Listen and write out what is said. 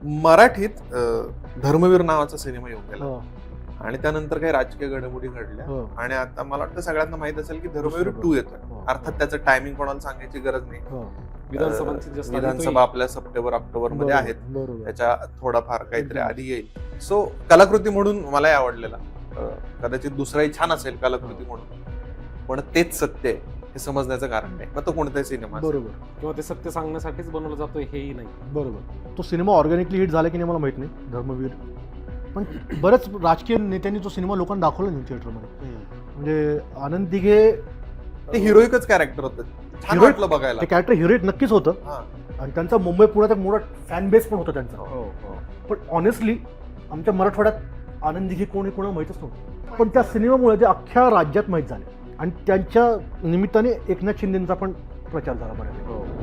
मराठीत धर्मवीर नावाचा सिनेमा येऊन गेला हो, आणि त्यानंतर काही राजकीय घडामोडी घडल्या हो. आणि आता मला वाटतं सगळ्यांना माहित असेल की धर्मवीर 2 येतोय. हो, अर्थात त्याचं टायमिंग कोणाला सांगायची गरज नाही. हो. विधानसभा आपल्या सप्टेंबर ऑक्टोबर मध्ये आहेत, बरोबर. त्याच्या थोडाफार काहीतरी एकदम. आधी येईल. सो कलाकृती म्हणून मलाही आवडलेला, कदाचित दुसराही छान असेल कलाकृती म्हणून, पण तेच सत्य आहे हे समजण्याचं कारण नाही. मग तो कोणताही सिनेमा असेल. बरोबर किंवा ते सत्य सांगण्यासाठीच बनवलं जातोय हेही नाही. बरोबर. तो सिनेमा ऑर्गॅनिकली हिट झाला की नाही मला माहित नाही, धर्मवीर. पण बरेच राजकीय नेत्यांनी तो सिनेमा लोकांना दाखवला नाही थिएटरमध्ये. म्हणजे आनंद दिघे ते हिरोईकच कॅरेक्टर होतं, छान Heroic- वाटलं बघायला. ते कॅरेक्टर हिरोईक नक्कीच होतं हा. आणि त्यांचा मुंबई पुण्यात एक मोठा फॅन बेस पण होता त्यांचा. हो हो. पण ऑनेस्टली आमच्या मराठवाड्यात आनंद दिघे कोण आहे कोणाला माहीतच नव्हतं. पण त्या सिनेमामुळे ते अख्ख्या राज्यात माहीत झाले आणि त्यांच्या निमित्ताने एकनाथ शिंदेचा पण प्रचार झाला बऱ्यापैकी. हो.